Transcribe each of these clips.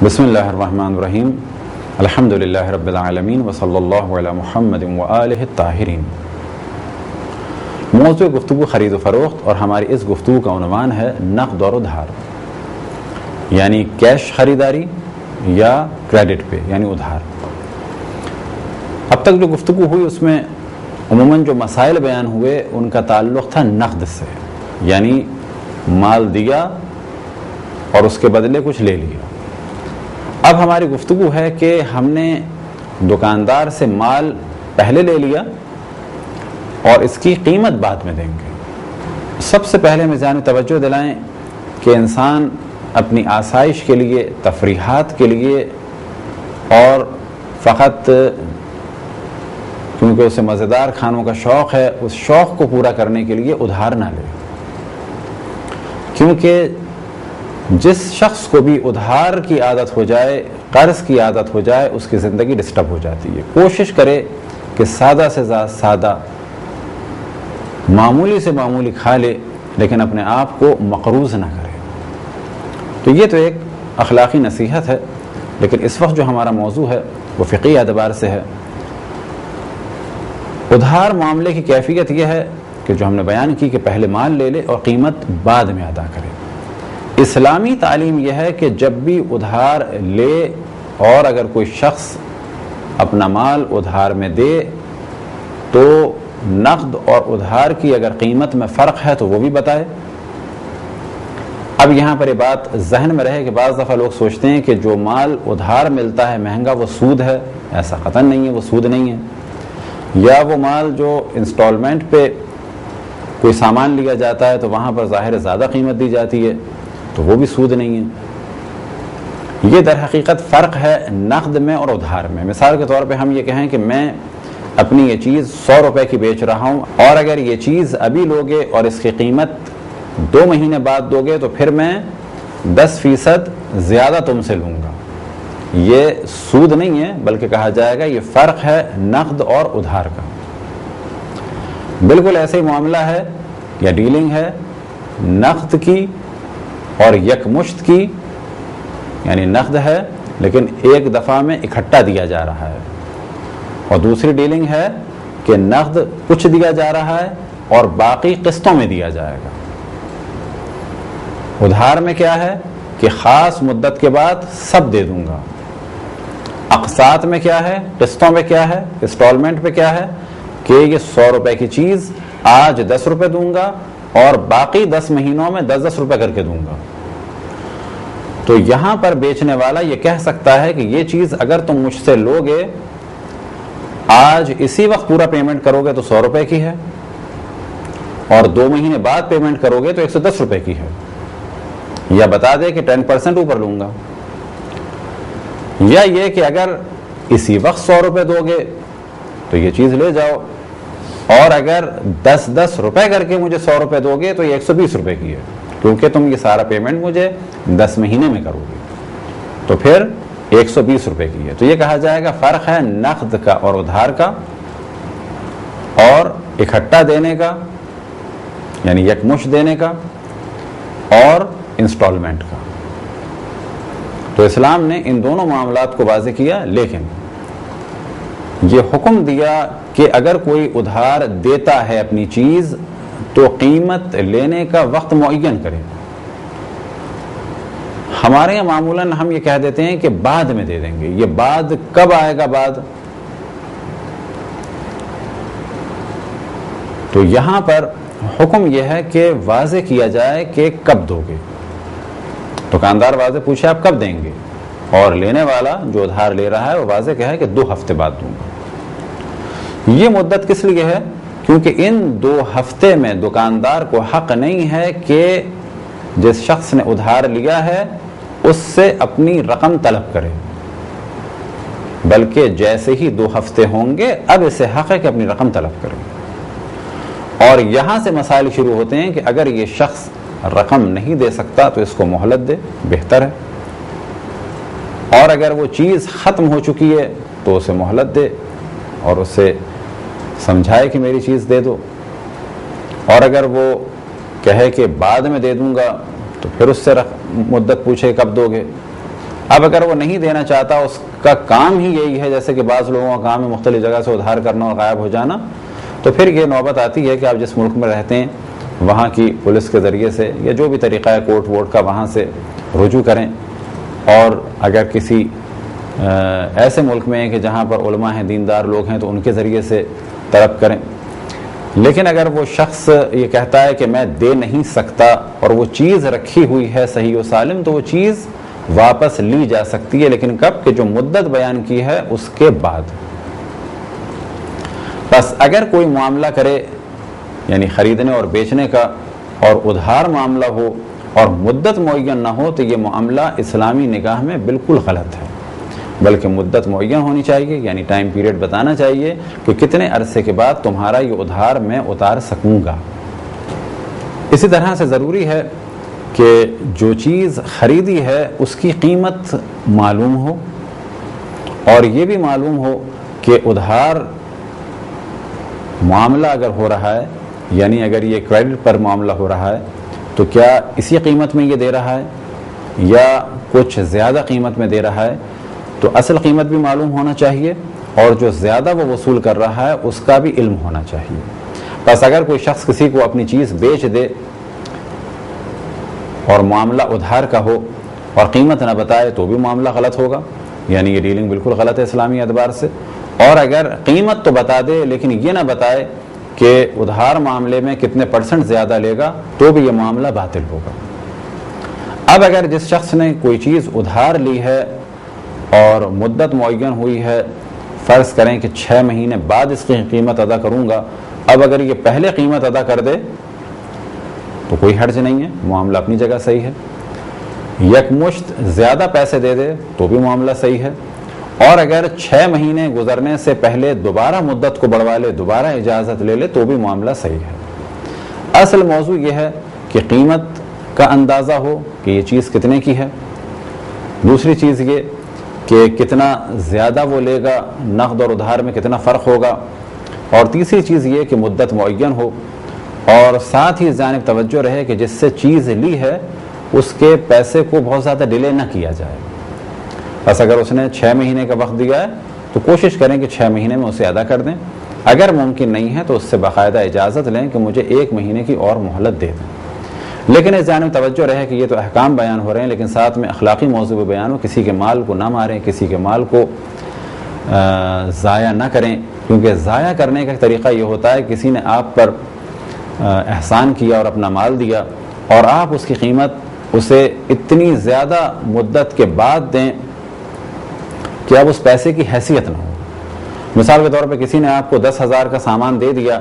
بسم اللہ الرحمن الرحیم الحمدللہ رب العالمین وصلی اللہ علی محمد وآلہ الطاہرین۔ موضوع گفتگو خرید و فروخت، اور ہماری اس گفتگو کا عنوان ہے نقد اور ادھار، یعنی کیش خریداری یا کریڈٹ پہ یعنی ادھار۔ اب تک جو گفتگو ہوئی اس میں عموماً جو مسائل بیان ہوئے ان کا تعلق تھا نقد سے، یعنی مال دیا اور اس کے بدلے کچھ لے لیا۔ اب ہماری گفتگو ہے کہ ہم نے دکاندار سے مال پہلے لے لیا اور اس کی قیمت بعد میں دیں گے۔ سب سے پہلے ہمیں ذہن میں توجہ دلائیں کہ انسان اپنی آسائش کے لیے، تفریحات کے لیے اور فقط کیونکہ اسے مزیدار کھانوں کا شوق ہے، اس شوق کو پورا کرنے کے لیے ادھار نہ لے، کیونکہ جس شخص کو بھی ادھار کی عادت ہو جائے، قرض کی عادت ہو جائے، اس کی زندگی ڈسٹرب ہو جاتی ہے۔ کوشش کرے کہ سادہ سے سادہ، معمولی سے معمولی کھا لے، لیکن اپنے آپ کو مقروض نہ کرے۔ تو یہ تو ایک اخلاقی نصیحت ہے، لیکن اس وقت جو ہمارا موضوع ہے وہ فقہی اعتبار سے ہے۔ ادھار معاملے کی کیفیت یہ ہے کہ جو ہم نے بیان کی کہ پہلے مال لے لے اور قیمت بعد میں ادا کرے۔ اسلامی تعلیم یہ ہے کہ جب بھی ادھار لے اور اگر کوئی شخص اپنا مال ادھار میں دے تو نقد اور ادھار کی اگر قیمت میں فرق ہے تو وہ بھی بتائے۔ اب یہاں پر یہ بات ذہن میں رہے کہ بعض دفعہ لوگ سوچتے ہیں کہ جو مال ادھار ملتا ہے مہنگا وہ سود ہے، ایسا قطعاً نہیں ہے، وہ سود نہیں ہے۔ یا وہ مال جو انسٹالمنٹ پہ کوئی سامان لیا جاتا ہے تو وہاں پر ظاہر زیادہ قیمت دی جاتی ہے تو وہ بھی سود نہیں ہے۔ یہ در حقیقت فرق ہے نقد میں اور ادھار میں۔ مثال کے طور پہ ہم یہ کہیں کہ میں اپنی یہ چیز 100 روپے کی بیچ رہا ہوں، اور اگر یہ چیز ابھی لوگے اور اس کی قیمت 2 مہینے بعد دو گے تو پھر میں 10% زیادہ تم سے لوں گا۔ یہ سود نہیں ہے، بلکہ کہا جائے گا یہ فرق ہے نقد اور ادھار کا۔ بالکل ایسے ہی معاملہ ہے یا ڈیلنگ ہے نقد کی اور یکمشت کی، یعنی نقد ہے لیکن ایک دفعہ میں اکٹھا دیا جا رہا ہے، اور دوسری ڈیلنگ ہے کہ نقد کچھ دیا جا رہا ہے اور باقی قسطوں میں دیا جائے گا۔ ادھار میں کیا ہے کہ خاص مدت کے بعد سب دے دوں گا۔ اقساط میں کیا ہے، قسطوں میں کیا ہے، انسٹالمنٹ پہ کیا ہے کہ یہ 100 روپے کی چیز آج 10 روپے دوں گا اور باقی 10 مہینوں میں 10 روپے کر کے دوں گا۔ تو یہاں پر بیچنے والا یہ کہہ سکتا ہے کہ یہ چیز اگر تم مجھ سے لوگے آج اسی وقت پورا پیمنٹ کرو گے تو 100 روپے کی ہے، اور 2 مہینے بعد پیمنٹ کرو گے تو 110 روپے کی ہے، یا بتا دے کہ 10% اوپر لوں گا، یا یہ کہ اگر اسی وقت 100 روپے دو گے تو یہ چیز لے جاؤ، اور اگر 10 روپے کر کے مجھے 100 روپے دو گے تو یہ 120 روپے کی ہے، کیونکہ تم یہ سارا پیمنٹ مجھے 10 مہینے میں کرو گے تو پھر 120 روپے کی ہے۔ تو یہ کہا جائے گا فرق ہے نقد کا اور ادھار کا، اور اکٹھا دینے کا یعنی یکمشت دینے کا اور انسٹالمنٹ کا۔ تو اسلام نے ان دونوں معاملات کو واضح کیا، لیکن یہ حکم دیا کہ اگر کوئی ادھار دیتا ہے اپنی چیز تو قیمت لینے کا وقت معین کرے۔ ہمارے یہاں معمولاً ہم یہ کہہ دیتے ہیں کہ بعد میں دے دیں گے۔ یہ بعد کب آئے گا؟ بعد تو یہاں پر حکم یہ ہے کہ واضح کیا جائے کہ کب دو گے۔ دکاندار واضح پوچھے آپ کب دیں گے، اور لینے والا جو ادھار لے رہا ہے وہ واضح کہے کہ 2 ہفتے بعد دوں گا۔ یہ مدت کس لیے ہے؟ کیونکہ ان 2 ہفتے میں دکاندار کو حق نہیں ہے کہ جس شخص نے ادھار لیا ہے اس سے اپنی رقم طلب کرے، بلکہ جیسے ہی 2 ہفتے ہوں گے اب اسے حق ہے کہ اپنی رقم طلب کرے۔ اور یہاں سے مسائل شروع ہوتے ہیں کہ اگر یہ شخص رقم نہیں دے سکتا تو اس کو مہلت دے، بہتر ہے، اور اگر وہ چیز ختم ہو چکی ہے تو اسے مہلت دے اور اسے سمجھائے کہ میری چیز دے دو، اور اگر وہ کہے کہ بعد میں دے دوں گا تو پھر اس سے مدت پوچھے کب دو گے۔ اب اگر وہ نہیں دینا چاہتا، اس کا کام ہی یہی ہے، جیسے کہ بعض لوگوں کا کام ہے مختلف جگہ سے ادھار کرنا اور غائب ہو جانا، تو پھر یہ نوبت آتی ہے کہ آپ جس ملک میں رہتے ہیں وہاں کی پولیس کے ذریعے سے یا جو بھی طریقہ ہے کورٹ ووٹ کا، وہاں سے رجوع کریں، اور اگر کسی ایسے ملک میں ہے کہ جہاں پر علماء ہیں، دیندار لوگ ہیں، تو ان کے ذریعے سے طلب کریں۔ لیکن اگر وہ شخص یہ کہتا ہے کہ میں دے نہیں سکتا اور وہ چیز رکھی ہوئی ہے صحیح و سالم، تو وہ چیز واپس لی جا سکتی ہے، لیکن کب کہ جو مدت بیان کی ہے اس کے بعد۔ بس اگر کوئی معاملہ کرے یعنی خریدنے اور بیچنے کا اور ادھار معاملہ ہو اور مدت معین نہ ہو، تو یہ معاملہ اسلامی نگاہ میں بالکل غلط ہے، بلکہ مدت معین ہونی چاہیے، یعنی ٹائم پیریڈ بتانا چاہیے کہ کتنے عرصے کے بعد تمہارا یہ ادھار میں اتار سکوں گا۔ اسی طرح سے ضروری ہے کہ جو چیز خریدی ہے اس کی قیمت معلوم ہو، اور یہ بھی معلوم ہو کہ ادھار معاملہ اگر ہو رہا ہے، یعنی اگر یہ کریڈٹ پر معاملہ ہو رہا ہے، تو کیا اسی قیمت میں یہ دے رہا ہے یا کچھ زیادہ قیمت میں دے رہا ہے، تو اصل قیمت بھی معلوم ہونا چاہیے، اور جو زیادہ وہ وصول کر رہا ہے اس کا بھی علم ہونا چاہیے۔ بس اگر کوئی شخص کسی کو اپنی چیز بیچ دے اور معاملہ ادھار کا ہو اور قیمت نہ بتائے تو بھی معاملہ غلط ہوگا، یعنی یہ ڈیلنگ بالکل غلط ہے اسلامی اعتبار سے۔ اور اگر قیمت تو بتا دے لیکن یہ نہ بتائے کہ ادھار معاملے میں کتنے % زیادہ لے گا، تو بھی یہ معاملہ باطل ہوگا۔ اب اگر جس شخص نے کوئی چیز ادھار لی ہے اور مدت معین ہوئی ہے، فرض کریں کہ 6 مہینے بعد اس کی قیمت ادا کروں گا، اب اگر یہ پہلے قیمت ادا کر دے تو کوئی حرج نہیں ہے، معاملہ اپنی جگہ صحیح ہے۔ یکمشت زیادہ پیسے دے دے تو بھی معاملہ صحیح ہے، اور اگر 6 مہینے گزرنے سے پہلے دوبارہ مدت کو بڑھوا لے، دوبارہ اجازت لے لے، تو بھی معاملہ صحیح ہے۔ اصل موضوع یہ ہے کہ قیمت کا اندازہ ہو کہ یہ چیز کتنے کی ہے، دوسری چیز یہ کہ کتنا زیادہ وہ لے گا، نقد اور ادھار میں کتنا فرق ہوگا، اور تیسری چیز یہ کہ مدت معین ہو، اور ساتھ ہی اس جانب توجہ رہے کہ جس سے چیز لی ہے اس کے پیسے کو بہت زیادہ ڈیلے نہ کیا جائے۔ بس اگر اس نے 6 مہینے کا وقت دیا ہے تو کوشش کریں کہ 6 مہینے میں اسے ادا کر دیں، اگر ممکن نہیں ہے تو اس سے باقاعدہ اجازت لیں کہ مجھے 1 مہینے کی اور مہلت دے دیں۔ لیکن اس جانب توجہ رہے کہ یہ تو احکام بیان ہو رہے ہیں، لیکن ساتھ میں اخلاقی موضوع بھی بیان ہو، کسی کے مال کو نہ ماریں، کسی کے مال کو ضائع نہ کریں، کیونکہ ضائع کرنے کا طریقہ یہ ہوتا ہے کسی نے آپ پر احسان کیا اور اپنا مال دیا، اور آپ اس کی قیمت اسے اتنی زیادہ مدت کے بعد دیں کہ اب اس پیسے کی حیثیت نہ ہو۔ مثال کے طور پہ کسی نے آپ کو 10,000 کا سامان دے دیا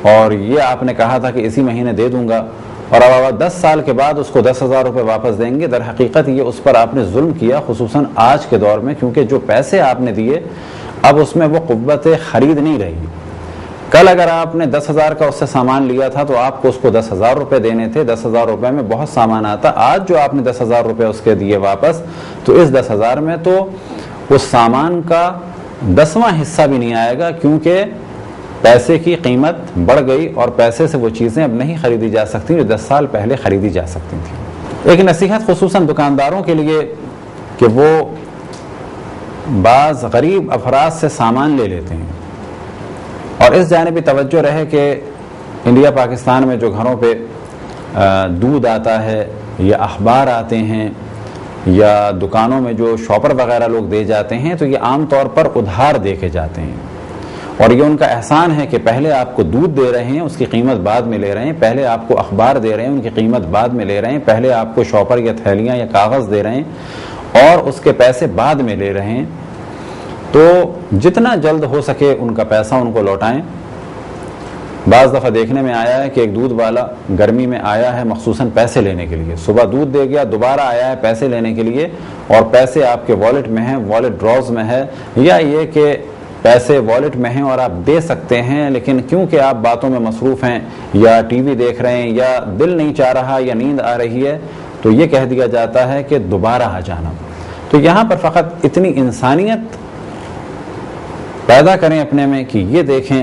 اور یہ آپ نے کہا تھا کہ اسی مہینے دے دوں گا، اور اب آپ 10 سال کے بعد اس کو 10,000 روپے واپس دیں گے، در حقیقت یہ اس پر آپ نے ظلم کیا، خصوصاً آج کے دور میں، کیونکہ جو پیسے آپ نے دیے اب اس میں وہ قوت خرید نہیں رہی۔ کل اگر آپ نے 10,000 کا اس سے سامان لیا تھا تو آپ کو اس کو 10,000 روپے دینے تھے، 10,000 روپے میں بہت سامان آتا، آج جو آپ نے 10,000 روپے اس کے دیے واپس، تو اس 10,000 میں تو اس سامان کا 10واں حصہ بھی نہیں آئے گا، کیونکہ پیسے کی قیمت بڑھ گئی اور پیسے سے وہ چیزیں اب نہیں خریدی جا سکتی جو 10 سال پہلے خریدی جا سکتی تھیں۔ ایک نصیحت خصوصاً دکانداروں کے لیے کہ وہ بعض غریب افراد سے سامان لے لیتے ہیں، اور اس جانب بھی توجہ رہے کہ انڈیا پاکستان میں جو گھروں پہ دودھ آتا ہے یا اخبار آتے ہیں یا دکانوں میں جو شاپر وغیرہ لوگ دے جاتے ہیں، تو یہ عام طور پر ادھار دے کے جاتے ہیں، اور یہ ان کا احسان ہے کہ پہلے آپ کو دودھ دے رہے ہیں، اس کی قیمت بعد میں لے رہے ہیں، پہلے آپ کو اخبار دے رہے ہیں، ان کی قیمت بعد میں لے رہے ہیں، پہلے آپ کو شاپر یا تھیلیاں یا کاغذ دے رہے ہیں اور اس کے پیسے بعد میں لے رہے ہیں۔ تو جتنا جلد ہو سکے ان کا پیسہ ان کو لوٹائیں۔ بعض دفعہ دیکھنے میں آیا ہے کہ ایک دودھ والا گرمی میں آیا ہے مخصوصاً پیسے لینے کے لیے، صبح دودھ دے گیا، دوبارہ آیا ہے پیسے لینے کے لیے، اور پیسے آپ کے والیٹ میں ہیں، والیٹ ڈراز میں ہے، یا یہ کہ پیسے والیٹ میں ہیں اور آپ دے سکتے ہیں، لیکن کیونکہ آپ باتوں میں مصروف ہیں یا ٹی وی دیکھ رہے ہیں یا دل نہیں چاہ رہا یا نیند آ رہی ہے، تو یہ کہہ دیا جاتا ہے کہ دوبارہ آ جانا۔ تو یہاں پر فقط اتنی انسانیت پیدا کریں اپنے میں کہ یہ دیکھیں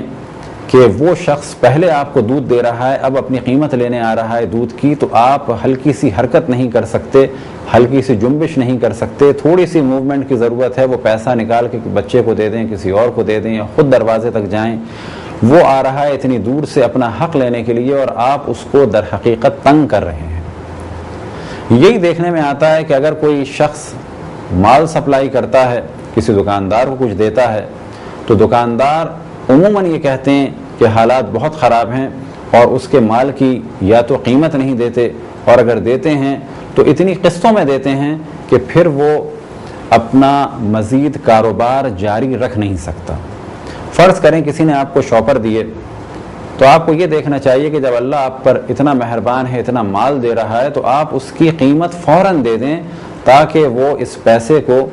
کہ وہ شخص پہلے آپ کو دودھ دے رہا ہے، اب اپنی قیمت لینے آ رہا ہے دودھ کی، تو آپ ہلکی سی حرکت نہیں کر سکتے، ہلکی سی جنبش نہیں کر سکتے، تھوڑی سی موومنٹ کی ضرورت ہے، وہ پیسہ نکال کے بچے کو دے دیں، کسی اور کو دے دیں، یا خود دروازے تک جائیں، وہ آ رہا ہے اتنی دور سے اپنا حق لینے کے لیے اور آپ اس کو در حقیقت تنگ کر رہے ہیں۔ یہی دیکھنے میں آتا ہے کہ اگر کوئی شخص مال سپلائی کرتا ہے، کسی دکاندار کو کچھ دیتا ہے، تو دکاندار عموماً یہ کہتے ہیں کہ حالات بہت خراب ہیں اور اس کے مال کی یا تو قیمت نہیں دیتے، اور اگر دیتے ہیں تو اتنی قسطوں میں دیتے ہیں کہ پھر وہ اپنا مزید کاروبار جاری رکھ نہیں سکتا۔ فرض کریں کسی نے آپ کو شاپر دیے، تو آپ کو یہ دیکھنا چاہیے کہ جب اللہ آپ پر اتنا مہربان ہے، اتنا مال دے رہا ہے، تو آپ اس کی قیمت فوراً دے دیں تاکہ وہ اس پیسے کو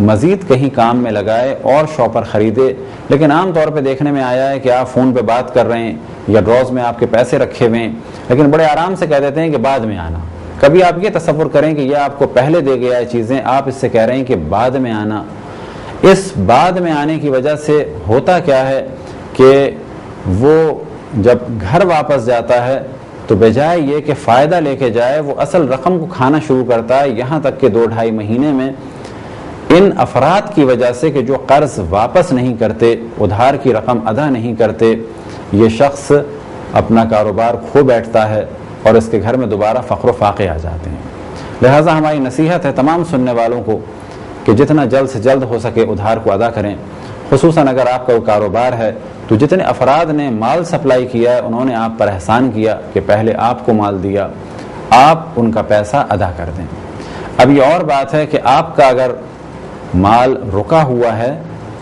مزید کہیں کام میں لگائے اور شاپر خریدے۔ لیکن عام طور پہ دیکھنے میں آیا ہے کہ آپ فون پہ بات کر رہے ہیں یا ڈراز میں آپ کے پیسے رکھے ہوئے ہیں، لیکن بڑے آرام سے کہہ دیتے ہیں کہ بعد میں آنا۔ کبھی آپ یہ تصور کریں کہ یہ آپ کو پہلے دے گیا ہے چیزیں، آپ اس سے کہہ رہے ہیں کہ بعد میں آنا۔ اس بعد میں آنے کی وجہ سے ہوتا کیا ہے کہ وہ جب گھر واپس جاتا ہے تو بجائے یہ کہ فائدہ لے کے جائے، وہ اصل رقم کو کھانا شروع کرتا ہے، یہاں تک کہ 2-2.5 مہینے میں ان افراد کی وجہ سے کہ جو قرض واپس نہیں کرتے، ادھار کی رقم ادا نہیں کرتے، یہ شخص اپنا کاروبار کھو بیٹھتا ہے اور اس کے گھر میں دوبارہ فقر و فاقے آ جاتے ہیں۔ لہٰذا ہماری نصیحت ہے تمام سننے والوں کو کہ جتنا جلد سے جلد ہو سکے ادھار کو ادا کریں، خصوصاً اگر آپ کا وہ کاروبار ہے تو جتنے افراد نے مال سپلائی کیا ہے انہوں نے آپ پر احسان کیا کہ پہلے آپ کو مال دیا، آپ ان کا پیسہ ادا کر دیں۔ اب یہ اور بات ہے کہ آپ کا اگر مال رکا ہوا ہے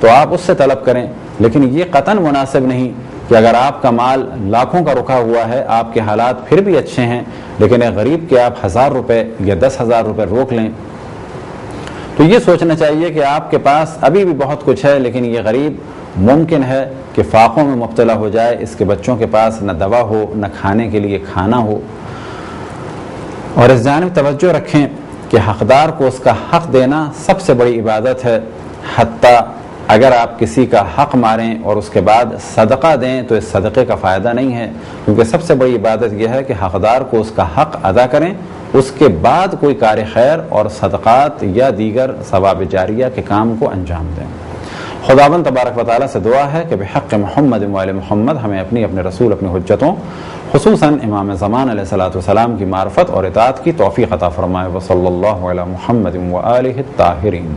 تو آپ اس سے طلب کریں، لیکن یہ قطعاً مناسب نہیں کہ اگر آپ کا مال لاکھوں کا رکا ہوا ہے، آپ کے حالات پھر بھی اچھے ہیں، لیکن ایک غریب کے آپ 1000 روپے یا 10,000 روپے روک لیں، تو یہ سوچنا چاہیے کہ آپ کے پاس ابھی بھی بہت کچھ ہے، لیکن یہ غریب ممکن ہے کہ فاقوں میں مبتلا ہو جائے، اس کے بچوں کے پاس نہ دوا ہو، نہ کھانے کے لیے کھانا ہو۔ اور اس جانب توجہ رکھیں کہ حقدار کو اس کا حق دینا سب سے بڑی عبادت ہے، حتیٰ اگر آپ کسی کا حق ماریں اور اس کے بعد صدقہ دیں تو اس صدقے کا فائدہ نہیں ہے، کیونکہ سب سے بڑی عبادت یہ ہے کہ حقدار کو اس کا حق ادا کریں، اس کے بعد کوئی کار خیر اور صدقات یا دیگر ثواب جاریہ کے کام کو انجام دیں۔ خداوند تبارک و تعالیٰ سے دعا ہے کہ بحق محمد و آل محمد ہمیں اپنے رسول، اپنی حجتوں، خصوصاً امام زمان علیہ الصلوۃ والسلام کی معرفت اور اطاعت کی توفیق عطا فرمائے۔ وصلی اللہ علی محمد و آلہ الطاہرین۔